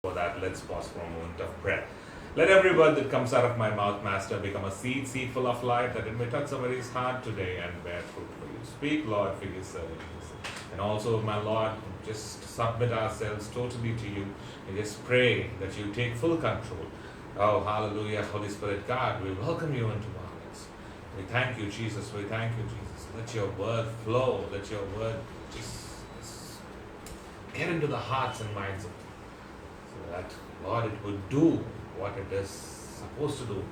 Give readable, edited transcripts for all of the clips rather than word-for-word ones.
For that, let's pause for a moment of prayer. Let every word that comes out of my mouth, Master, become a seed full of life, that it may touch somebody's heart today and bear fruit for you. Speak, Lord, for your servants. And also, my Lord, just submit ourselves totally to you and just pray that you take full control. Oh, hallelujah, Holy Spirit, God, we welcome you into our midst. We thank you, Jesus. We thank you, Jesus. Let your word flow. Let your word just get into the hearts and minds of people, so that, Lord, it would do what it is supposed to do. It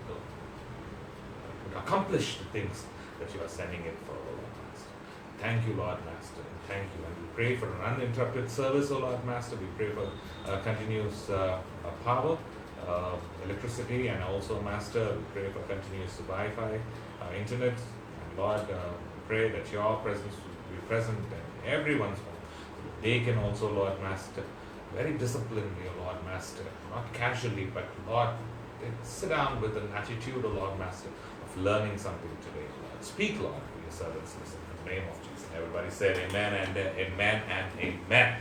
would accomplish the things that you are sending it for, O Lord Master. Thank you, Lord Master. Thank you. And we pray for an uninterrupted service, O Lord Master. We pray for continuous power, electricity, and also, Master, we pray for continuous Wi-Fi, internet. And Lord, pray that your presence will be present in everyone's home. They can also, Lord Master, very disciplinedly, O Lord Master, not casually, but Lord, they sit down with an attitude, O Lord Master, of learning something today. Lord, speak, Lord, for your servants, listen, in the name of Jesus. Everybody said amen and amen and amen.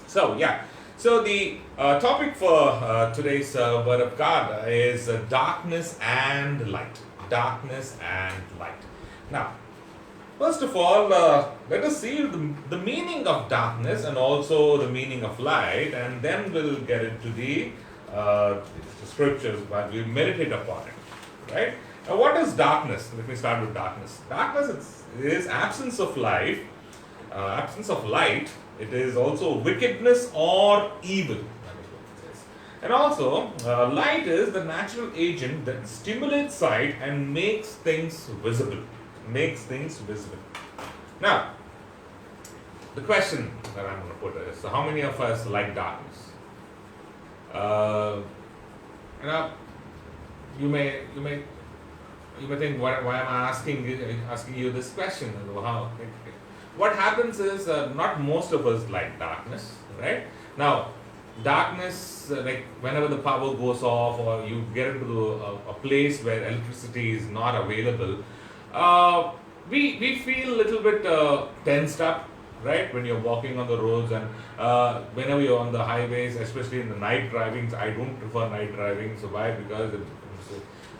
So, yeah. So the topic for today's Word of God is darkness and light. Darkness and light. Now, first of all, let us see the meaning of darkness and also the meaning of light, and then we'll get into the scriptures, but we'll meditate upon it. Right? Now, what is darkness? Let me start with darkness. Darkness is absence of life, absence of light. It is also wickedness or evil. That is what it says. And also, light is the natural agent that stimulates sight and makes things visible. Makes things visible. Now, the question that I'm going to put is: so how many of us like darkness? You may think, why am I asking you this question? How? What happens is not most of us like darkness, right? Now, darkness, like whenever the power goes off or you get into a place where electricity is not available, we feel a little bit tensed up, right? When you're walking on the roads and whenever you're on the highways, especially in the night drivings. I don't prefer night driving. So why? Because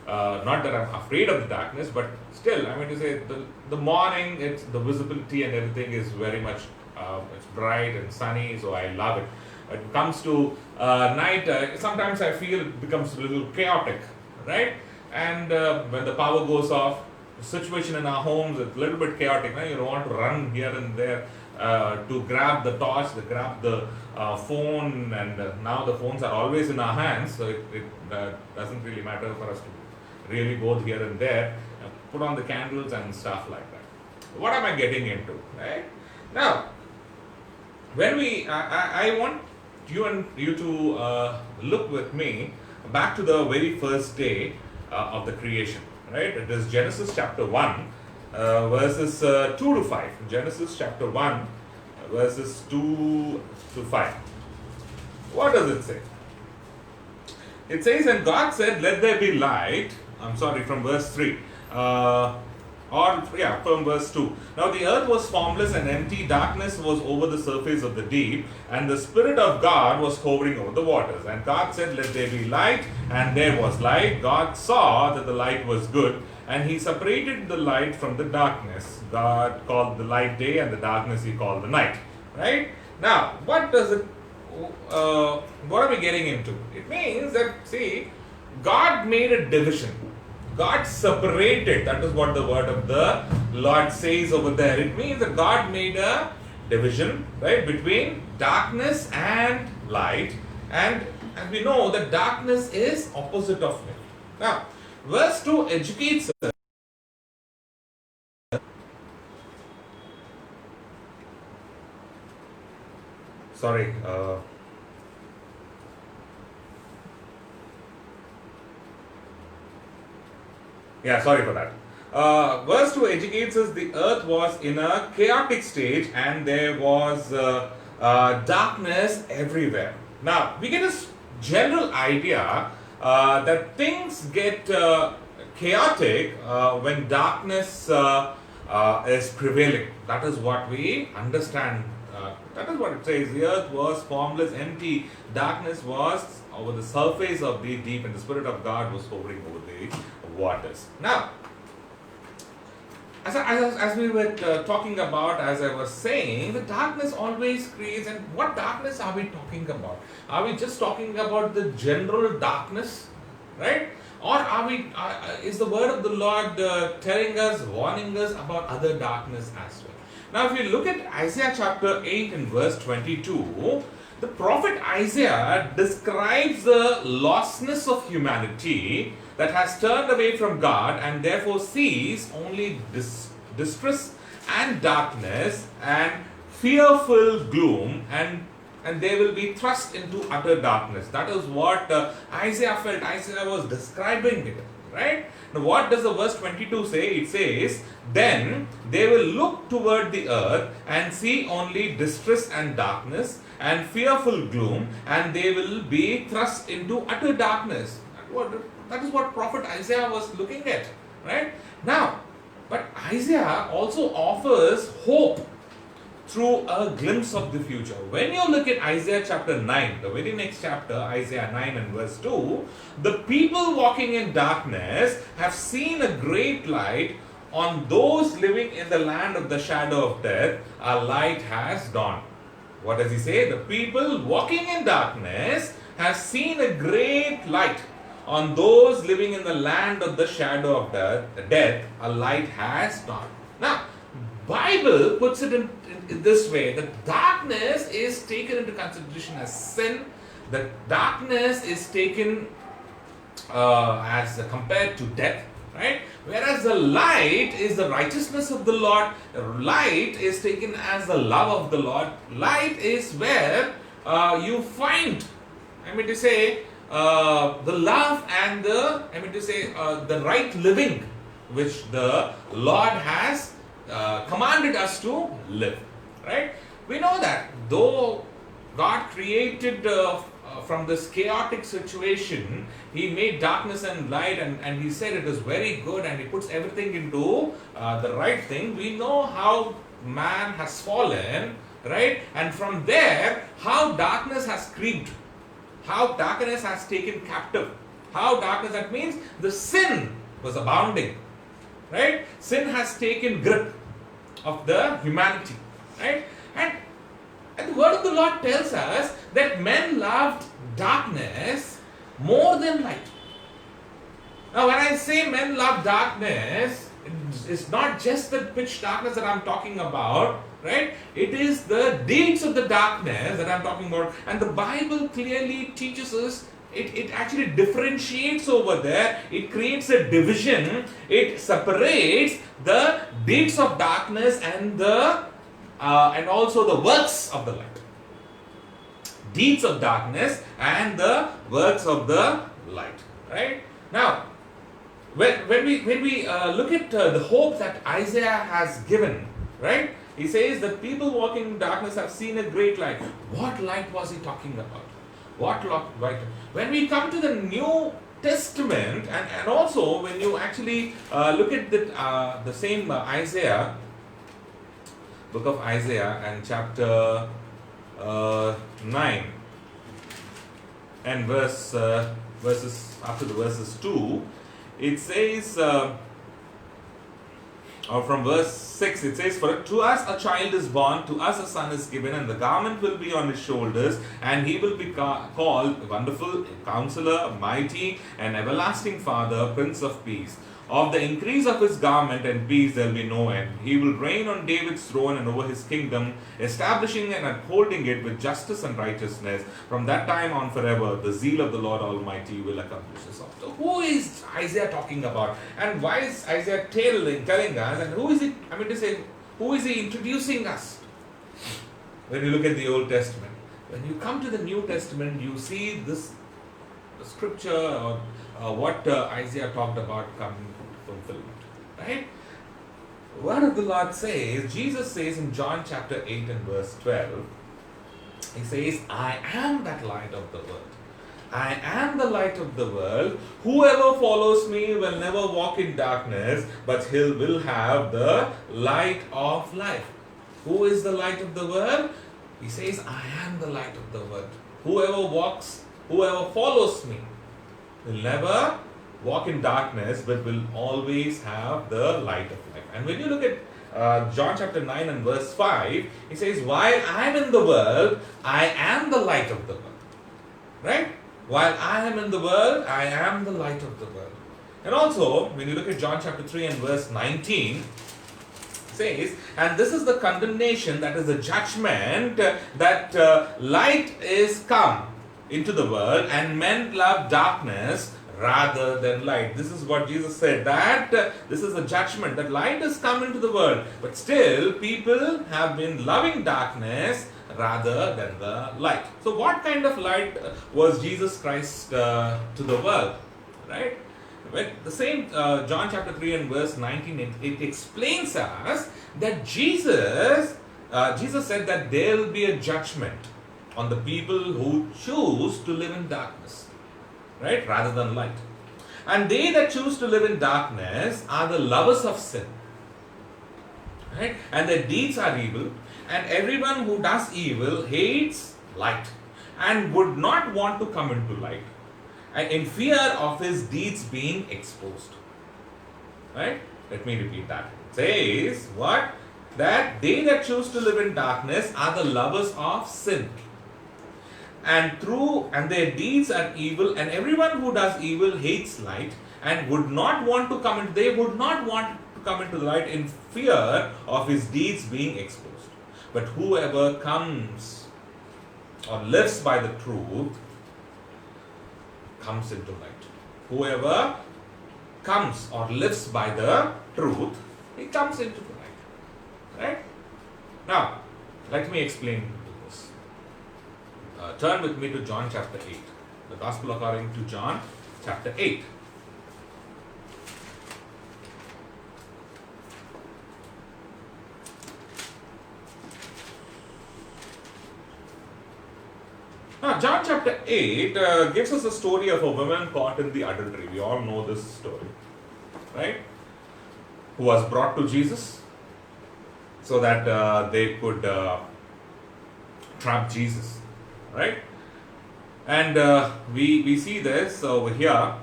not that I'm afraid of the darkness, but still, I mean to say, the morning, it's the visibility and everything is very much, it's bright and sunny, so I love it. When it comes to night, sometimes I feel it becomes a little chaotic, right? And when the power goes off, the situation in our homes is a little bit chaotic. Right? You don't want to run here and there to grab the torch, to grab the phone, and now the phones are always in our hands, so it doesn't really matter for us to really go here and there, put on the candles and stuff like that. What am I getting into, right? Now, when I want you to look with me back to the very first day of the creation, right? It is Genesis chapter 1, verses 2 to 5. Genesis chapter 1, verses 2 to 5. What does it say? It says, and God said, let there be light. I'm sorry, from verse 3. From verse 2. Now the earth was formless and empty, darkness was over the surface of the deep, and the Spirit of God was hovering over the waters. And God said, let there be light, and there was light. God saw that the light was good, and He separated the light from the darkness. God called the light day, and the darkness He called the night. Right? Now, what are we getting into? It means that, see, God made a division. God separated. That is what the word of the Lord says over there. It means that God made a division, right, between darkness and light. And as we know, that darkness is opposite of light. Now, verse 2 educates us. Sorry. Sorry for that. Verse 2 educates us the earth was in a chaotic stage and there was darkness everywhere. Now, we get a general idea that things get chaotic when darkness is prevailing. That is what we understand That is what it says. The earth was formless, empty. Darkness was over the surface of the deep, and the Spirit of God was hovering over the waters. Now, as we were talking about, as I was saying, the darkness always creates. And what darkness are we talking about? Are we just talking about the general darkness, right? Or are we? Is the word of the Lord telling us, warning us about other darkness as well? Now, if you look at Isaiah chapter 8 and verse 22, the prophet Isaiah describes the lostness of humanity that has turned away from God and therefore sees only distress and darkness and fearful gloom, and they will be thrust into utter darkness. That is what Isaiah felt. Isaiah was describing it, right? Now, what does the verse 22 say? It says, then they will look toward the earth and see only distress and darkness and fearful gloom, and they will be thrust into utter darkness. That is what prophet Isaiah was looking at, right? Now, but Isaiah also offers hope through a glimpse of the future. When you look at Isaiah chapter 9, the very next chapter, Isaiah 9 and verse 2, the people walking in darkness have seen a great light. On those living in the land of the shadow of death, a light has dawned. What does he say? The people walking in darkness have seen a great light. On those living in the land of the shadow of death, a light has dawned. Now, Bible puts it in this way, that darkness is taken into consideration as sin. That darkness is taken as compared to death, right? Whereas the light is the righteousness of the Lord. Light is taken as the love of the Lord. Light is where you find, the love and the right living which the Lord has commanded us to live, right? We know that though God created from this chaotic situation, He made darkness and light, and He said it is very good, and He puts everything into the right thing. We know how man has fallen, right? And from there, how darkness has creeped, how darkness has taken captive, how darkness, that means the sin was abounding, right? Sin has taken grip of the humanity, right? And the word of the Lord tells us that men loved darkness more than light. Now, when I say men love darkness, it's not just the pitch darkness that I'm talking about, right? It is the deeds of the darkness that I'm talking about. And the Bible clearly teaches us, it actually differentiates over there. It creates a division. It separates the deeds of darkness and also the works of the light. Deeds of darkness and the works of the light, right? Now, when we look at the hope that Isaiah has given, right? He says that people walking in darkness have seen a great light. What light was he talking about? What light? When we come to the New Testament, and also when you actually look at the same Isaiah, book of Isaiah, and chapter 9 and verses after the verses 2, it says, or from verse 6, it says, for to us a child is born, to us a son is given, and the garment will be on his shoulders, and he will be called Wonderful, Counselor, Mighty, and Everlasting Father, Prince of Peace. Of the increase of his garment and peace there will be no end. He will reign on David's throne and over his kingdom, establishing and upholding it with justice and righteousness. From that time on forever, the zeal of the Lord Almighty will accomplish this. So who is Isaiah talking about? And why is Isaiah telling us? And who is it? Who is he introducing us? When you look at the Old Testament, when you come to the New Testament, you see this scripture or what Isaiah talked about coming to fulfillment, right? The word of the Lord says, Jesus says in John chapter 8 and verse 12, He says, I am that light of the world. I am the light of the world. Whoever follows me will never walk in darkness, but he will have the light of life. Who is the light of the world? He says, I am the light of the world. Whoever follows me will never walk in darkness, but will always have the light of life. And when you look at John chapter 9 and verse 5, he says, while I am in the world, I am the light of the world. Right? While I am in the world, I am the light of the world. And also, when you look at John chapter 3 and verse 19, it says, and this is the condemnation, that is the judgment, that light is come into the world, and men love darkness rather than light. This is what Jesus said, that this is a judgment, that light has come into the world, but still people have been loving darkness rather than the light. So what kind of light was Jesus Christ to the world? Right? But the same John chapter 3 and verse 19, it explains us that Jesus said that there will be a judgment on the people who choose to live in darkness, right, rather than light. And they that choose to live in darkness are the lovers of sin, right, and their deeds are evil, and everyone who does evil hates light and would not want to come into light, and in fear of his deeds being exposed. Right? Let me repeat that. It says what? That they that choose to live in darkness are the lovers of sin, and their deeds are evil, and everyone who does evil hates light and would not want to come into, they would not want to come into the light in fear of his deeds being exposed. But whoever comes or lives by the truth comes into light. Whoever comes or lives by the truth, he comes into the light. Right? Now, let me explain this. Turn with me to John chapter 8. The Gospel according to John chapter 8. Now, John chapter 8 gives us a story of a woman caught in the adultery. We all know this story, right? Who was brought to Jesus so that they could trap Jesus, right? And we see this over here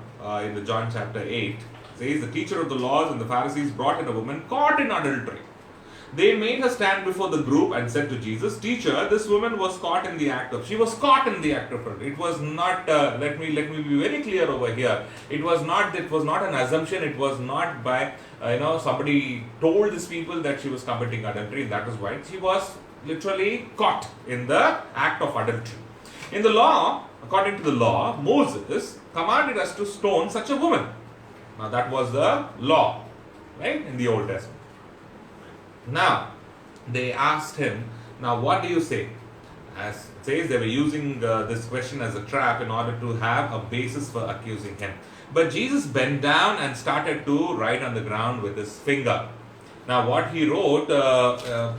in the John chapter 8. It says, the teacher of the laws and the Pharisees brought in a woman caught in adultery. They made her stand before the group and said to Jesus, Teacher, this woman was caught in the act of, she was caught in the act of adultery. It was not, let me be very clear over here. It was not an assumption. It was not by, somebody told these people that she was committing adultery. That is why she was literally caught in the act of adultery. In the law, according to the law, Moses commanded us to stone such a woman. Now that was the law, right, in the Old Testament. Now, they asked him, now what do you say? As it says, they were using this question as a trap in order to have a basis for accusing him. But Jesus bent down and started to write on the ground with his finger. Now, what he wrote,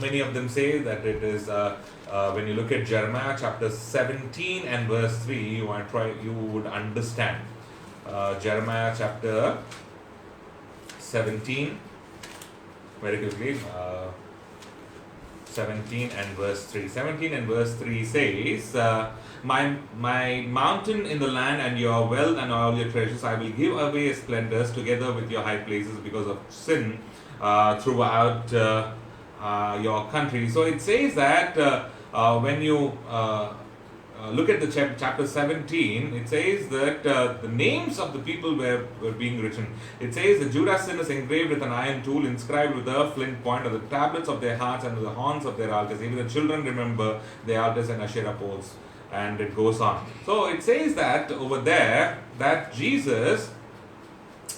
many of them say that it is, when you look at Jeremiah chapter 17 and verse 3, you would understand. Jeremiah chapter 17. Very quickly, 17 and verse 3. 17 and verse 3 says, my mountain in the land and your wealth and all your treasures I will give away as splendors together with your high places because of sin throughout your country. So it says that when you look at the chapter 17, it says that the names of the people were being written. It says that Judah's sin is engraved with an iron tool, inscribed with a flint point on the tablets of their hearts and the horns of their altars. Even the children remember the altars and Asherah poles. And it goes on. So it says that over there, that Jesus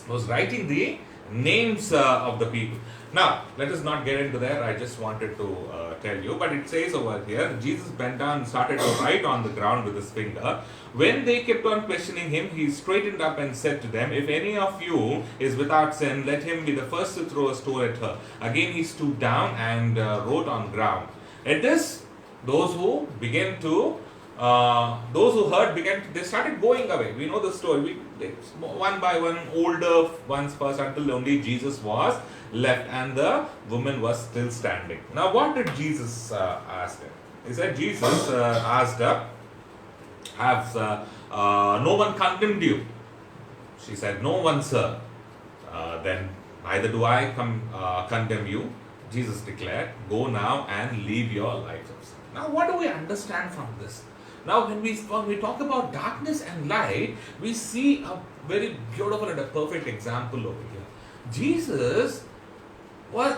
was writing the names of the people. Now, let us not get into that. I just wanted to tell you. But it says over here, Jesus bent down and started to write on the ground with his finger. When they kept on questioning him, he straightened up and said to them, if any of you is without sin, let him be the first to throw a stone at her. Again, he stooped down and wrote on ground. At this, those who heard they started going away. We know the story. One by one, older ones first, until only Jesus was left and the woman was still standing. Now, what did Jesus ask her? He said, Jesus asked her, "Has no one condemned you?" She said, "No one, sir." Then neither do I condemn you. Jesus declared, "Go now and live your life of sin." Now, what do we understand from this? Now, when we talk about darkness and light, we see a very beautiful and a perfect example over here. Jesus was,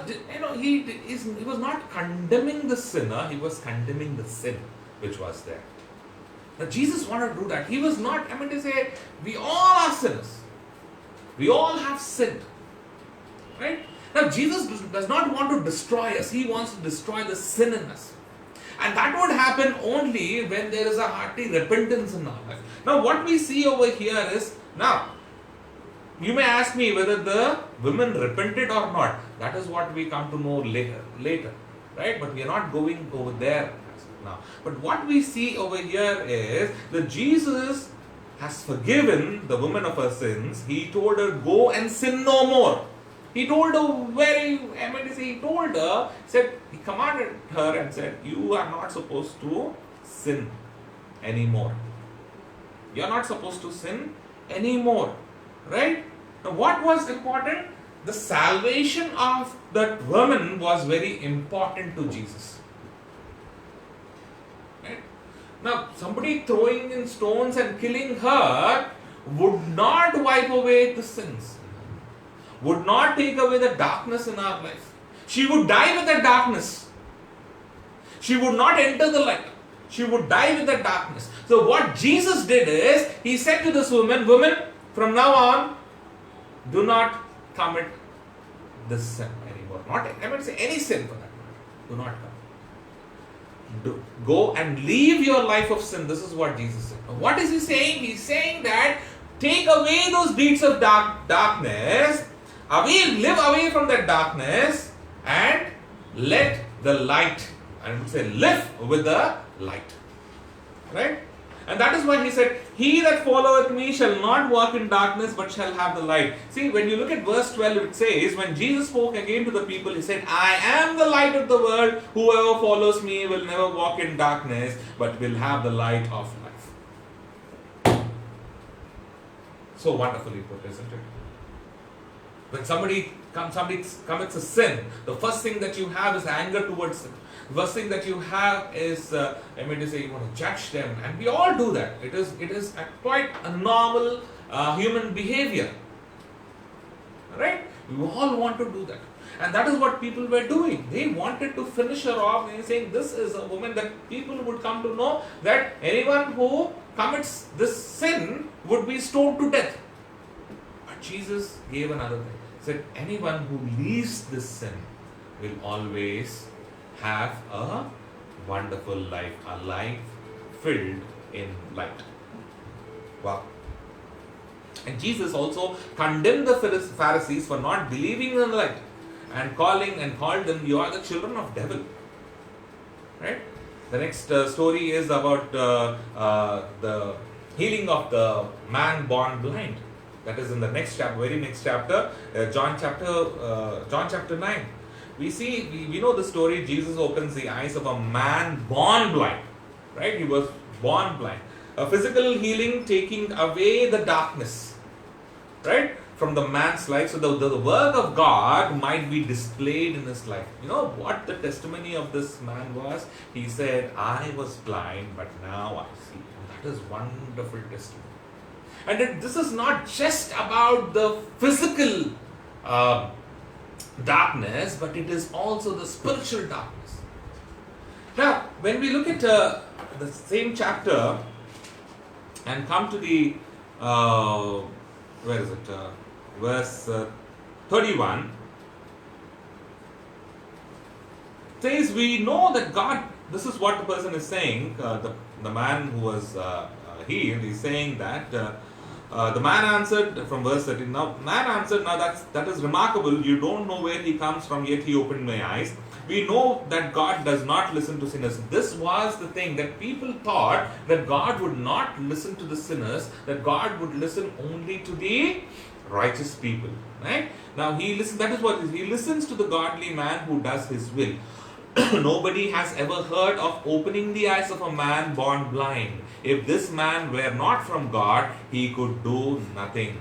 he was not condemning the sinner; he was condemning the sin which was there. Now, Jesus wanted to do that. He was not. To say, we all are sinners. We all have sinned, right? Now, Jesus does not want to destroy us. He wants to destroy the sin in us. And that would happen only when there is a hearty repentance in our life. Now, what we see over here is, now, you may ask me whether the women repented or not. That is what we come to know later, right? But we are not going over there now. But what we see over here is that Jesus has forgiven the woman of her sins. He told her, "Go and sin no more." He told her he commanded her and said, "You are not supposed to sin anymore. You are not supposed to sin anymore." Right? Now, what was important? The salvation of that woman was very important to Jesus. Right? Now, somebody throwing in stones and killing her would not wipe away the sins, would not take away the darkness in our life. She would die with the darkness. She would not enter the light. She would die with the darkness. So what Jesus did is, he said to this woman, "Woman, from now on, do not commit this sin anymore." Not, say any sin for that matter. Do not come. Go and leave your life of sin. This is what Jesus said. Now, what is he saying? He's saying that take away those deeds of darkness, live away from that darkness, and let the light, I would say, live with the light. Right? And that is why he said, "He that followeth me shall not walk in darkness, but shall have the light." See, when you look at verse 12, it says, when Jesus spoke again to the people, he said, "I am the light of the world. Whoever follows me will never walk in darkness, but will have the light of life." So wonderfully put, isn't it? When somebody commits a sin, the first thing that you have is anger towards it. The first thing that you have is, you want to judge them, and we all do that. It is quite a normal human behavior, right? We all want to do that, and that is what people were doing. They wanted to finish her off, and saying, "This is a woman that people would come to know that anyone who commits this sin would be stoned to death." But Jesus gave another thing. He said, "Anyone who leaves this sin will always have a wonderful life, a life filled in light." Wow. And Jesus also condemned the Pharisees for not believing in the light and called them, "You are the children of devil." Right? The next story is about the healing of the man born blind. That is in the next chapter, very next chapter, John chapter 9. We know the story. Jesus opens the eyes of a man born blind. Right? He was born blind. A physical healing taking away the darkness, right, from the man's life, so the work of God might be displayed in his life. You know what the testimony of this man was? He said, "I was blind, but now I see." That is wonderful testimony. And this is not just about the physical darkness, but it is also the spiritual darkness. Now, when we look at the same chapter and come to the verse 31, says, "We know that God," this is what the person is saying, the man who was healed is saying that the man answered, from verse 13, "Now man answered, now that is remarkable. You don't know where he comes from, yet he opened my eyes. We know that God does not listen to sinners." This was the thing, that people thought that God would not listen to the sinners, that God would listen only to the righteous people. Right? Now he listens to the godly man who does his will. Nobody has ever heard of opening the eyes of a man born blind. If this man were not from God, he could do nothing.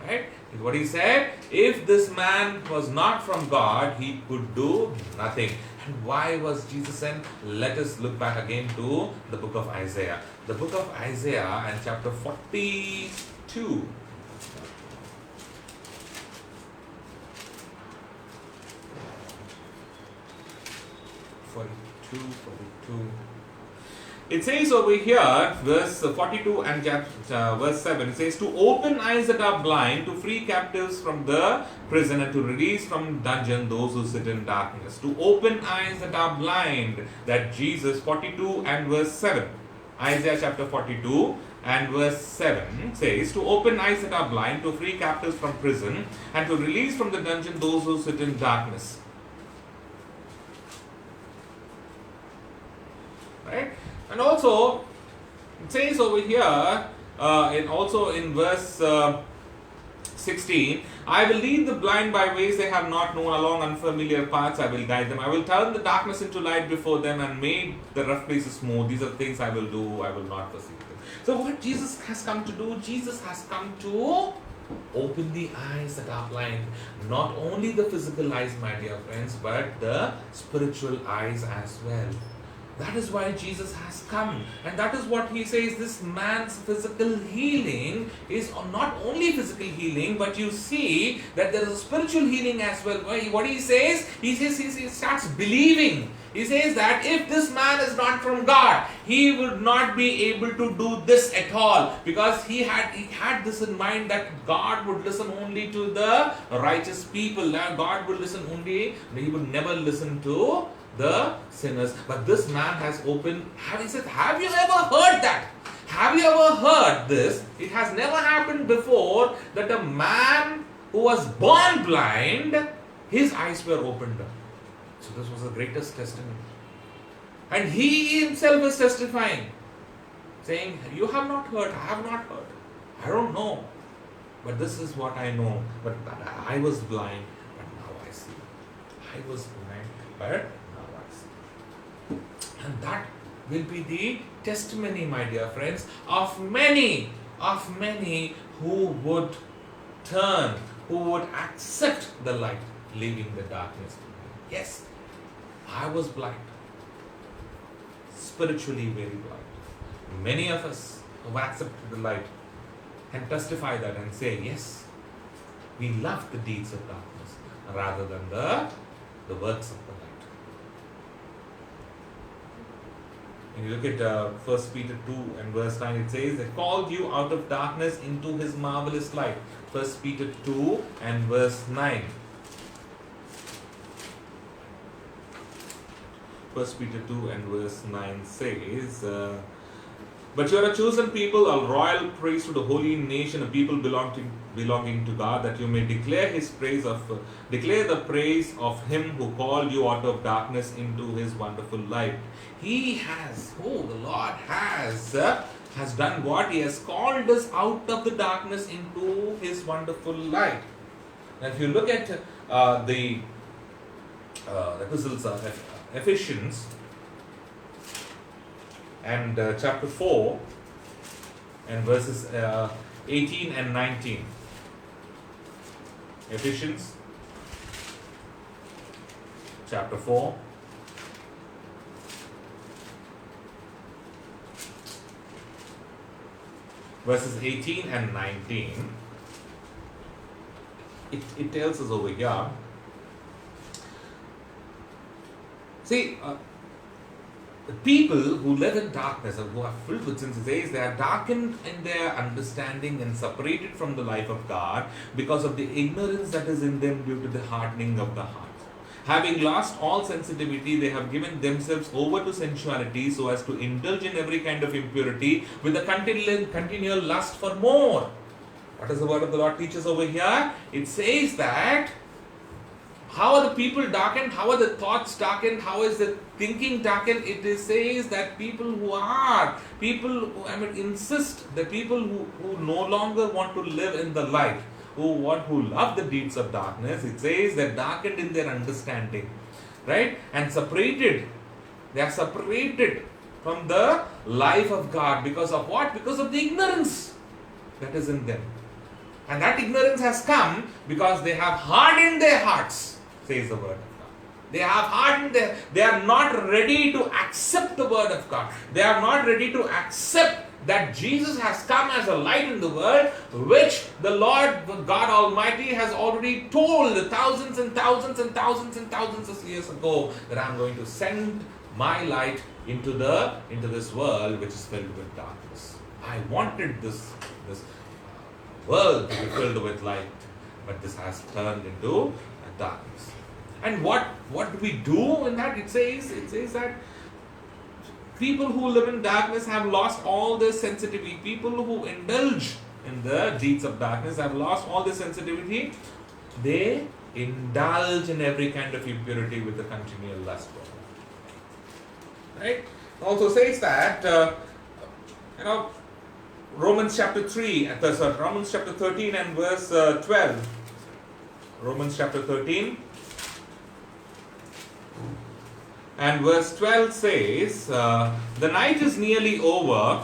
Right? What he said, if this man was not from God, he could do nothing. And why was Jesus sent? Let us look back again to the book of Isaiah. The book of Isaiah and chapter 42. 42. It says over here, verse 42 and verse 7, it says, to open eyes that are blind, to free captives from the prison, and to release from dungeon those who sit in darkness. To open eyes that are blind, that Jesus, 42 and verse 7. Isaiah chapter 42 and verse 7 says, to open eyes that are blind, to free captives from prison, and to release from the dungeon those who sit in darkness. Right? And also, it says over here, in verse 16, I will lead the blind by ways they have not known, along unfamiliar paths I will guide them. I will turn the darkness into light before them and make the rough places smooth. These are things I will do, I will not forsake them. So what Jesus has come to do? Jesus has come to open the eyes that are blind. Not only the physical eyes, my dear friends, but the spiritual eyes as well. That is why Jesus has come. And that is what he says, this man's physical healing is not only physical healing, but you see that there is a spiritual healing as well. What he says, he starts believing. He says that if this man is not from God, he would not be able to do this at all. Because he had this in mind that God would listen only to the righteous people. God would listen only, he would never listen to the sinners. But this man has opened. He said, have you ever heard that? Have you ever heard this? It has never happened before that a man who was born blind, his eyes were opened up. So this was the greatest testimony. And he himself is testifying, saying, you have not heard, I have not heard. I don't know. But this is what I know. But I was blind, but now I see. I was blind, but and that will be the testimony, my dear friends, of many who would turn, who would accept the light, leaving the darkness. Yes, I was blind, spiritually very blind. Many of us who accepted the light can testify that and say, yes, we love the deeds of darkness rather than the works of the light. When you look at 1 Peter 2 and verse 9, it says, they called you out of darkness into his marvelous light. 1 Peter 2 and verse 9. 1 Peter 2 and verse 9 says, but you are a chosen people, a royal priesthood, a holy nation, a people belonging to God, that you may declare the praise of him who called you out of darkness into his wonderful light. The Lord has done what? He has called us out of the darkness into his wonderful light. Now if you look at the epistles of Ephesians and chapter 4 and verses 18 and 19. Ephesians chapter 4 verses 18 and 19. It tells us over here. See, the people who live in darkness and who are filled with sins, it says they are darkened in their understanding and separated from the life of God because of the ignorance that is in them due to the hardening of the heart. Having lost all sensitivity, they have given themselves over to sensuality so as to indulge in every kind of impurity with a continual lust for more. What does the word of the Lord teach us over here? It says that how are the people darkened? How are the thoughts darkened? How is the thinking darkened? It says that people who insist, the people who no longer want to live in the light, who love the deeds of darkness, it says they're darkened in their understanding, right? And separated. They are separated from the life of God because of what? Because of the ignorance that is in them. And that ignorance has come because they have hardened their hearts, says the word of God. They have hardened they are not ready to accept the word of God. They are not ready to accept that Jesus has come as a light in the world, which the Lord God Almighty has already told thousands and thousands and thousands and thousands of years ago, that I am going to send my light into this world which is filled with darkness. I wanted this world to be filled with light, but this has turned into darkness. And what do we do in that? It says that people who live in darkness have lost all their sensitivity. People who indulge in the deeds of darkness have lost all their sensitivity. They indulge in every kind of impurity with a continual lust. Right? It also says that Romans chapter 13 and verse 12. Romans chapter 13 and verse 12 says, the night is nearly over,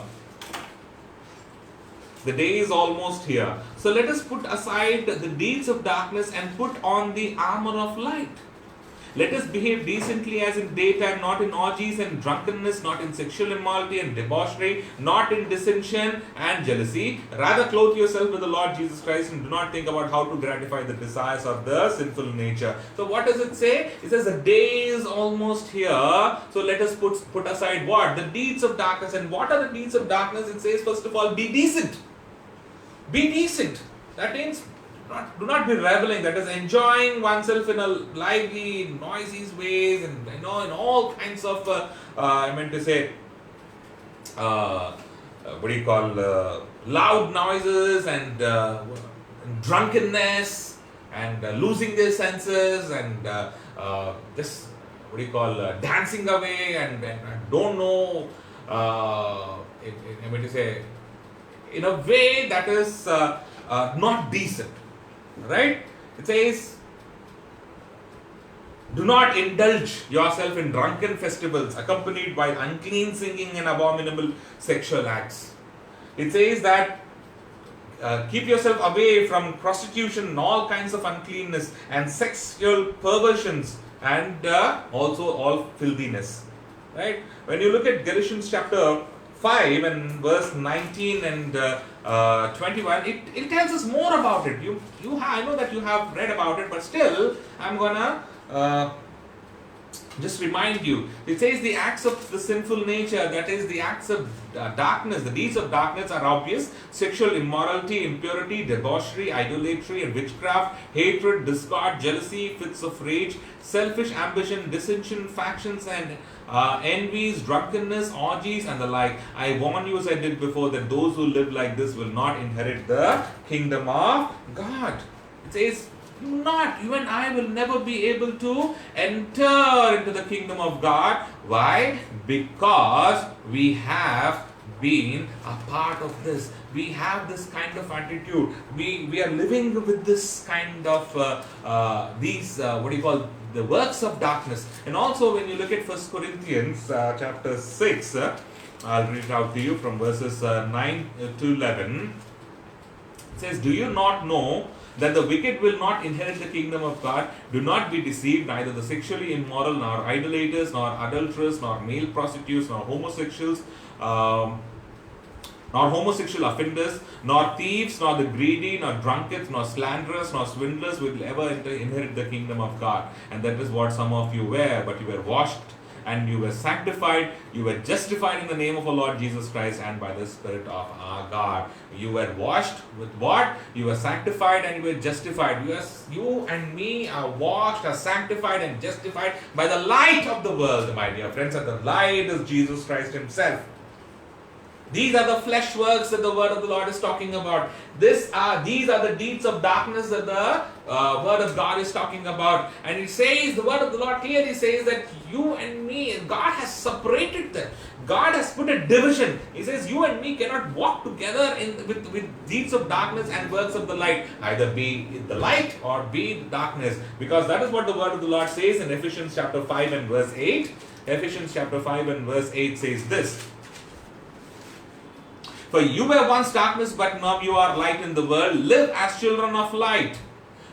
the day is almost here. So let us put aside the deeds of darkness and put on the armor of light. Let us behave decently as in daytime, not in orgies and drunkenness, not in sexual immorality and debauchery, not in dissension and jealousy. Rather clothe yourself with the Lord Jesus Christ and do not think about how to gratify the desires of the sinful nature. So what does it say? It says the day is almost here. So let us put aside what? The deeds of darkness. And what are the deeds of darkness? It says first of all, be decent. Be decent. That means do not be reveling, that is enjoying oneself in a lively, noisy ways, and in all kinds of loud noises and drunkenness and losing their senses and dancing away and don't know in a way that is not decent. Right? It says, do not indulge yourself in drunken festivals accompanied by unclean singing and abominable sexual acts. It says that keep yourself away from prostitution and all kinds of uncleanness and sexual perversions and also all filthiness. Right? When you look at Galatians chapter 5 and verse 19 and 21, it tells us more about it. I know that you have read about it, but still I'm gonna just remind you. It says the acts of the sinful nature, that is the acts of darkness, the deeds of darkness are obvious: sexual immorality, impurity, debauchery, idolatry and witchcraft, hatred, discord, jealousy, fits of rage, selfish ambition, dissension, factions and envies, drunkenness, orgies and the like. I warn you, as I did before, that those who live like this will not inherit the kingdom of God. It says, you and I will never be able to enter into the kingdom of God. Why? Because we have been a part of this. We have this kind of attitude. We are living with this kind of the works of darkness. And also when you look at 1 Corinthians chapter 6, I'll read it out to you from verses 9 to 11. It says, do you not know that the wicked will not inherit the kingdom of God? Do not be deceived, neither the sexually immoral, nor idolaters, nor adulterers, nor male prostitutes, nor homosexuals, nor homosexual offenders, nor thieves, nor the greedy, nor drunkards, nor slanderers, nor swindlers will ever inherit the kingdom of God. And that is what some of you were, but you were washed and you were sanctified, you were justified in the name of our Lord Jesus Christ and by the Spirit of our God. You were washed with what? You were sanctified and you were justified. You and me are washed, are sanctified and justified by the light of the world, my dear friends. And the light is Jesus Christ Himself. These are the flesh works that the word of the Lord is talking about. These are the deeds of darkness that the word of God is talking about. And it says, the word of the Lord clearly says that you and me, God has separated them. God has put a division. He says you and me cannot walk together with deeds of darkness and works of the light. Either be the light or be darkness. Because that is what the word of the Lord says in Ephesians chapter 5 and verse 8. Ephesians chapter 5 and verse 8 says this. For you were once darkness, but now you are light in the world. Live as children of light.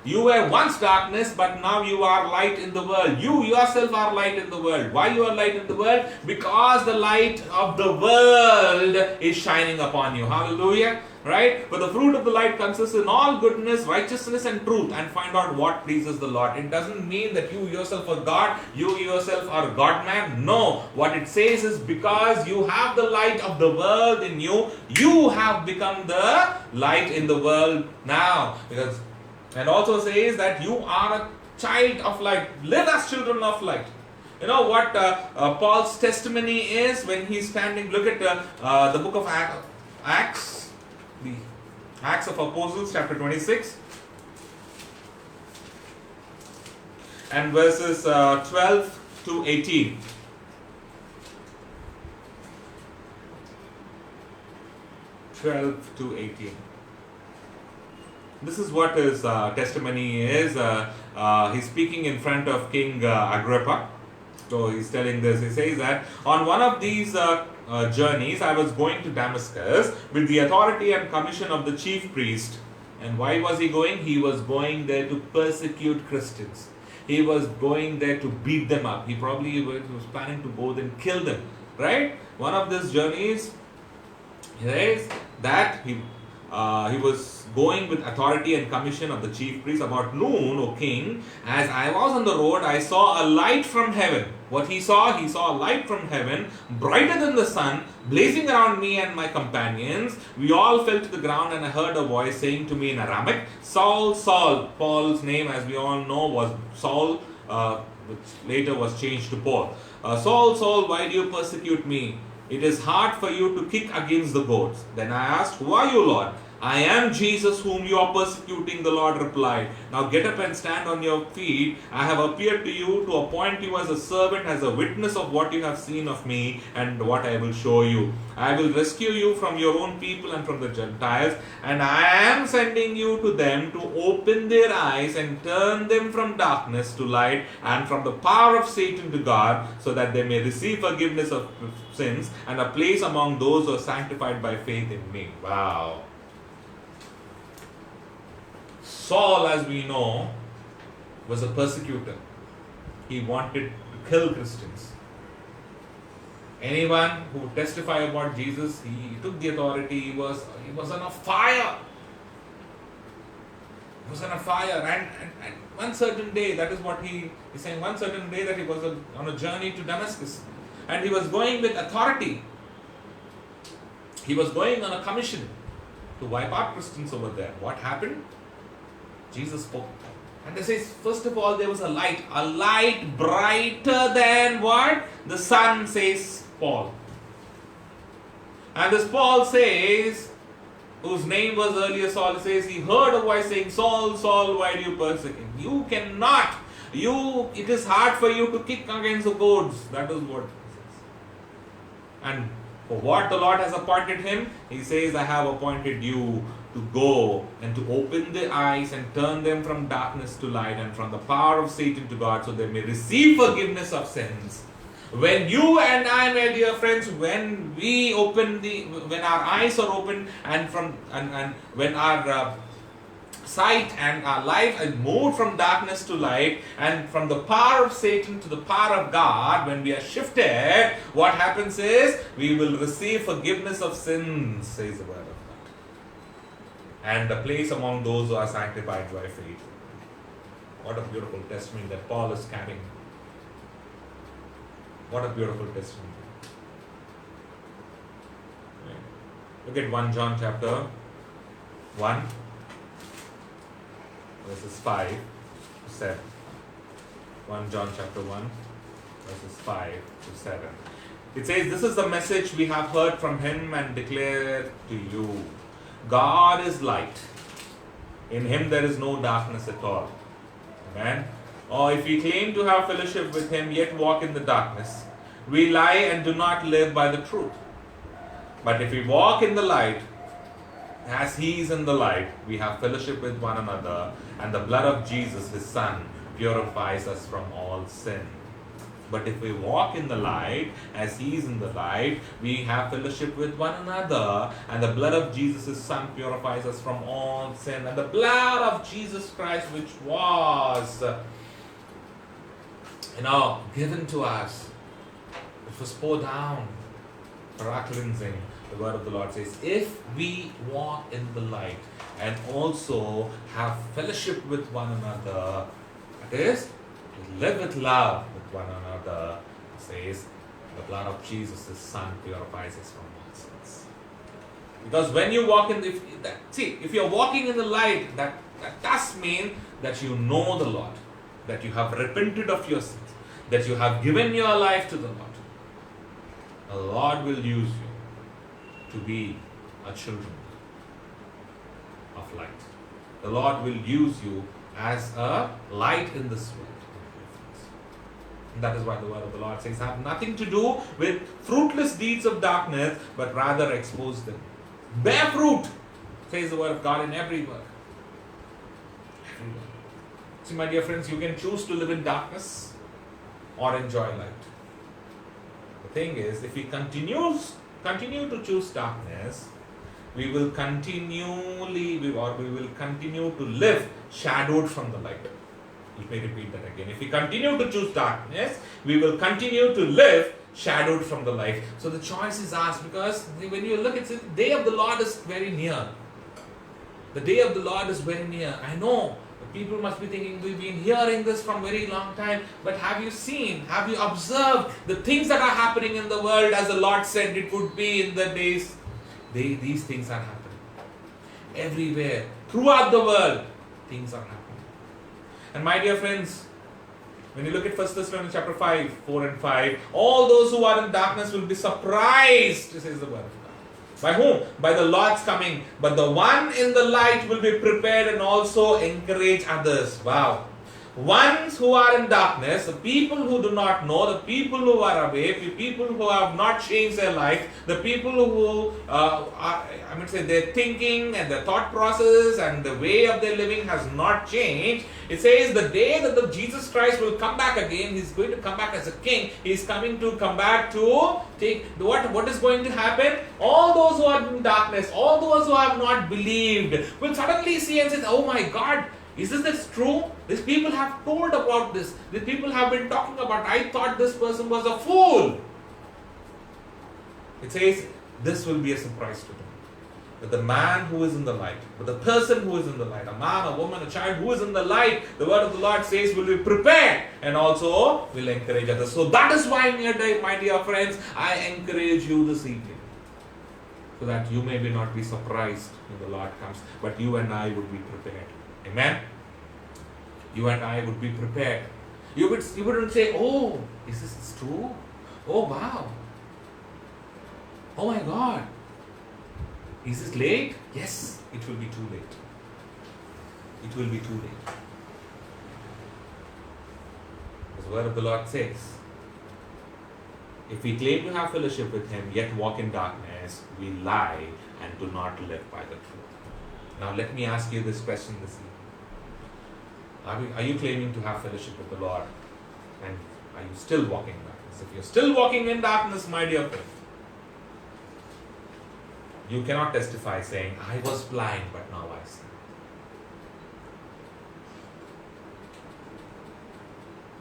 You were once darkness, but now you are light in the world. You yourself are light in the world. Why you are light in the world? Because the light of the world is shining upon you. Hallelujah. Right? But the fruit of the light consists in all goodness, righteousness and truth, and find out what pleases the Lord. It doesn't mean that you yourself are God, you yourself are God man. No. What it says is because you have the light of the world in you, you have become the light in the world now. Because, and also says that you are a child of light. Live as children of light. You know what Paul's testimony is when he's standing. Look at the book of Acts. The Acts of Apostles chapter 26 and verses 12 to 18. This is what his testimony is. He's speaking in front of King Agrippa. So he's telling this. He says that on one of these journeys, I was going to Damascus with the authority and commission of the chief priest. And why was he going? He was going there to persecute Christians. He was going there to beat them up. He probably was planning to go then kill them. Right? One of these journeys, he says that he was going with authority and commission of the chief priest. About noon, O king, as I was on the road, I saw a light from heaven. What he saw a light from heaven, brighter than the sun, blazing around me and my companions. We all fell to the ground, and I heard a voice saying to me in Aramaic, Saul, Saul. Paul's name, as we all know, was Saul, which later was changed to Paul. Saul, Saul, why do you persecute me? It is hard for you to kick against the goads. Then I asked, who are you, Lord? I am Jesus whom you are persecuting, the Lord replied. Now get up and stand on your feet. I have appeared to you to appoint you as a servant, as a witness of what you have seen of me and what I will show you. I will rescue you from your own people and from the Gentiles, and I am sending you to them to open their eyes and turn them from darkness to light and from the power of Satan to God, so that they may receive forgiveness of sins and a place among those who are sanctified by faith in me. Wow. Saul, as we know, was a persecutor. He wanted to kill Christians. Anyone who would testify about Jesus, he took the authority. He was on a fire. He was on a fire. And one certain day, that is what he is saying, one certain day that he was on a journey to Damascus. And he was going with authority. He was going on a commission to wipe out Christians over there. What happened? Jesus spoke. And they says, first of all, there was a light brighter than what? The sun, says Paul. And this Paul says, whose name was earlier Saul, says, he heard a voice saying, Saul, Saul, why do you persecute? You cannot. It is hard for you to kick against the goads. That is what he says. And for what the Lord has appointed him, he says, I have appointed you to go and to open their eyes and turn them from darkness to light and from the power of Satan to God, so they may receive forgiveness of sins. When you and I, my dear friends, when our eyes are opened and when our sight and our life is moved from darkness to light and from the power of Satan to the power of God, when we are shifted, what happens is we will receive forgiveness of sins, says the word of God, and a place among those who are sanctified by faith. What a beautiful testimony that Paul is carrying. What a beautiful testimony. Look at 1 John chapter 1, verses 5 to 7. 1 John chapter 1, verses 5 to 7. It says, this is the message we have heard from him and declared to you. God is light. In him there is no darkness at all. Amen. Or if we claim to have fellowship with him, yet walk in the darkness, we lie and do not live by the truth. But if we walk in the light, as he is in the light, we have fellowship with one another, and the blood of Jesus, his Son, purifies us from all sin. But if we walk in the light, as he is in the light, we have fellowship with one another, and the blood of Jesus, his Son, purifies us from all sin. And the blood of Jesus Christ, which was, given to us, it was poured down for our cleansing. The word of the Lord says, if we walk in the light and also have fellowship with one another, that is, to live with love with one another, it says, the blood of Jesus, his Son, purifies us from all sins. Because when you walk in if you're walking in the light, that does mean that you know the Lord, that you have repented of your sins, that you have given your life to the Lord. The Lord will use you to be a children of light. The Lord will use you as a light in this world. And that is why the word of the Lord says, have nothing to do with fruitless deeds of darkness, but rather expose them. Bear fruit, says the word of God in every work. Every work. See, my dear friends, you can choose to live in darkness or enjoy light. The thing is, if we continue to choose darkness, we will continue to live shadowed from the light. Let me repeat that again. If we continue to choose darkness, we will continue to live shadowed from the light. So the choice is ours, because when you look at it, the day of the Lord is very near. The day of the Lord is very near. I know people must be thinking, we've been hearing this from a very long time, but have you observed the things that are happening in the world as the Lord said it would be in the days? These things are happening. Everywhere, throughout the world, things are happening. And my dear friends, when you look at 1 Thessalonians chapter 5, 4 and 5, all those who are in darkness will be surprised, says the word of God. By whom? By the Lord's coming. But the one in the light will be prepared and also encourage others. Wow. Ones who are in darkness, the people who do not know, the people who are away, the people who have not changed their life, the people who their thinking and their thought process and the way of their living has not changed. It says the day that the Jesus Christ will come back again, he's going to come back as a king. He's come back to take what is going to happen? All those who are in darkness, all those who have not believed will suddenly see and say, oh my God, is this true? These people have told about this. These people have been talking about, I thought this person was a fool. It says, this will be a surprise to them. But the man who is in the light, but the person who is in the light, a man, a woman, a child who is in the light, the word of the Lord says will be prepared and also will encourage others. So that is why, my dear friends, I encourage you this evening, so that you may not be surprised when the Lord comes, but you and I would be prepared. Amen? You and I would be prepared. You wouldn't say, oh, is this true? Oh, wow. Oh my God. Is this late? Yes, it will be too late. It will be too late. The word of the Lord says, if we claim to have fellowship with him, yet walk in darkness, we lie and do not live by the truth. Now let me ask you this question this evening. Are you claiming to have fellowship with the Lord? And are you still walking in darkness? If you're still walking in darkness, my dear friend, you cannot testify saying, I was blind, but now I see.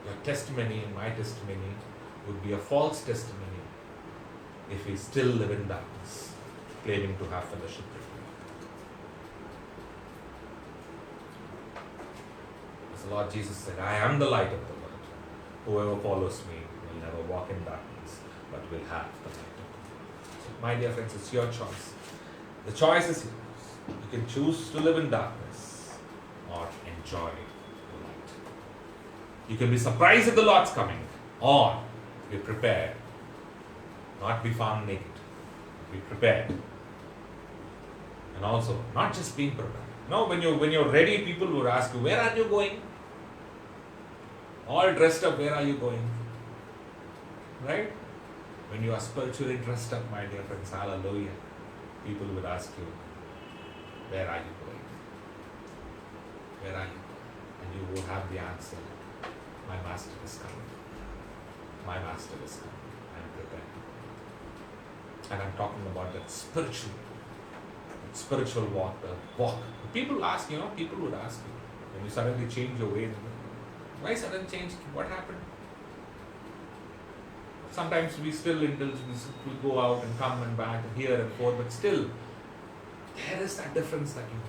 Your testimony and my testimony would be a false testimony if we still live in darkness, claiming to have fellowship with him. As the Lord Jesus said, I am the light of the world. Whoever follows me will never walk in darkness, but will have the light of God. So, my dear friends, it's your choice. The choice is yours. You can choose to live in darkness or enjoy the light. You can be surprised at the Lord's coming, or be prepared not be found naked, be prepared. And also, not just being prepared. No, when you're ready, people would ask you, where are you going? All dressed up, where are you going? Right? When you are spiritually dressed up, my dear friends, hallelujah, people would ask you, where are you going? Where are you going? And you will have the answer, my master is coming. My master is coming. I am prepared. And I'm talking about that spiritual walk, the walk. People ask, people would ask you, when you suddenly change your ways, why sudden change? What happened? Sometimes we still indulge, we go out and come and back and here and forth, but still, there is that difference that you make.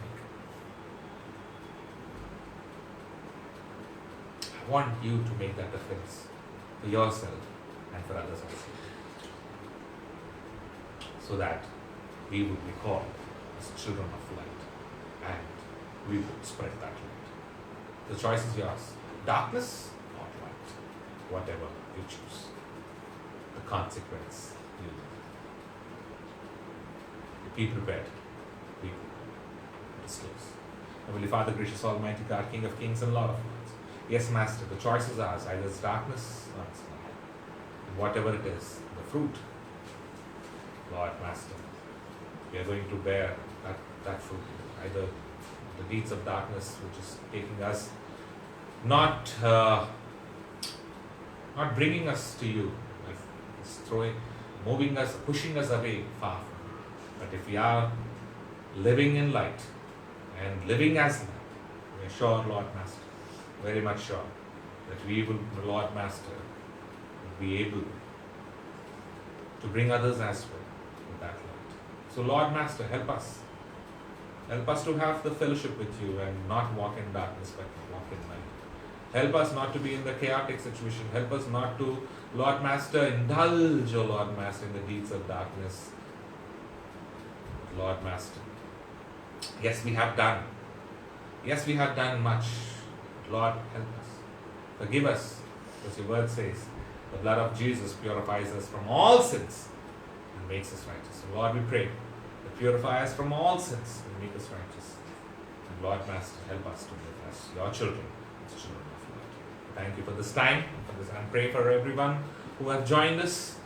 I want you to make that difference for yourself and for others also. So that we would be called as children of light and we would spread that light. The choice is yours. Darkness or light. Whatever you choose. The consequence you live. Be prepared. Be prepared. Disclose. Heavenly Father, gracious Almighty God, King of Kings and Lord of Lords. Yes, Master, the choice is ours. Either it's darkness or it's light. And whatever it is, the fruit, Lord, Master, we are going to bear that fruit. Either the deeds of darkness, which is taking us, not bringing us to you, like it's moving us, pushing us away far from you. But if we are living in light and living as light, we are sure, Lord Master, very much sure, that we will, Lord Master, will be able to bring others as well with that light. So Lord Master, help us. Help us to have the fellowship with you and not walk in darkness but walk in light. Help us not to be in the chaotic situation. Help us not to, Lord Master, indulge, oh Lord Master, in the deeds of darkness. Lord Master, yes, we have done. Yes, we have done much. Lord, help us. Forgive us, as your word says. The blood of Jesus purifies us from all sins and makes us righteous. So Lord, we pray that purify us from all sins and make us righteous. And Lord Master, help us to live as your children, as children of light. Thank you for this time, for this, and pray for everyone who have joined us.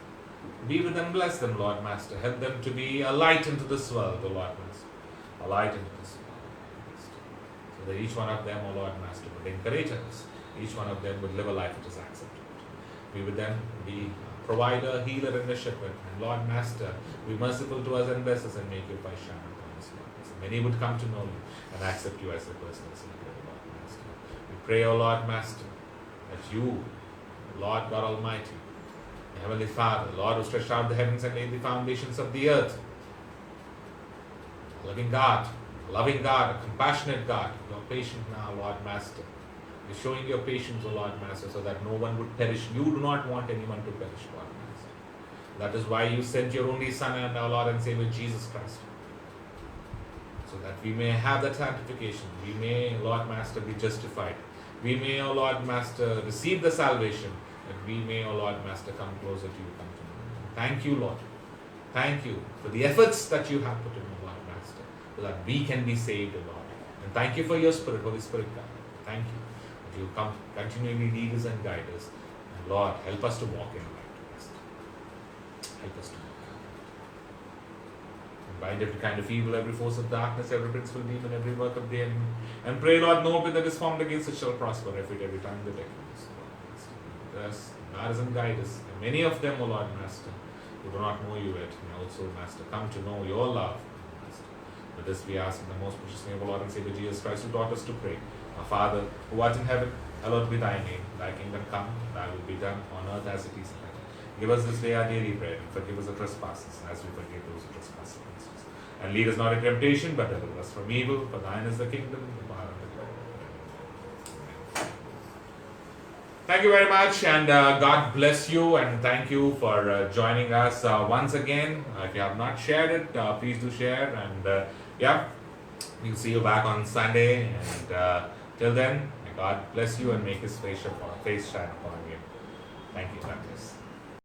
Be with them, bless them, Lord Master. Help them to be a light into this world, O Lord Master. A light into this world, Master. So that each one of them, O Lord Master, would encourage us. Each one of them would live a life which is acceptable. Be with them, be a provider, healer, and a shepherd. And Lord Master, be merciful to us and bless us and make your face shine upon us, Lord Master. Many would come to know you and accept you as their personal Savior, Lord Master. We pray, O Lord Master, that you, Lord God Almighty, Heavenly Father, Lord who stretched out the heavens and laid the foundations of the earth, a loving God, a compassionate God, you are patient now, Lord Master. You're showing your patience, O Lord Master, so that no one would perish. You do not want anyone to perish, Lord Master. That is why you sent your only Son and our Lord and Savior Jesus Christ, so that we may have that sanctification. We may, Lord Master, be justified. We may, O Lord Master, receive the salvation, that we may, O Lord Master, come closer to you, come to know you. Thank you, Lord. Thank you for the efforts that you have put in, O Lord Master, so that we can be saved, O Lord. And thank you for your Spirit, Holy Spirit God. Thank you. You come continually lead us and guide us. And Lord, help us to walk in light. Help us to walk in light. And bind every kind of evil, every force of darkness, every principal demon, every work of the enemy. And pray, Lord, no weapon that is formed against us shall prosper. Every time the devil is, Lord Master. Lead us, guide us and guide us. And many of them, O Lord Master, who do not know you yet, may also, Master, come to know your love, Master. For this we ask in the most precious name of our Lord and Savior Jesus Christ, who taught us to pray. Our Father, who art in heaven, hallowed be thy name. Thy kingdom come, thy will be done on earth as it is in heaven. Give us this day our daily bread, and forgive us our trespasses, as we forgive those who trespass against us. And lead us not into temptation, but deliver us from evil. For thine is the kingdom, the power, and the glory. Thank you very much, and God bless you, and thank you for joining us once again. If you have not shared it, please do share, and we'll see you back on Sunday, and till then, may God bless you and make his face shine upon you. Thank you, God bless.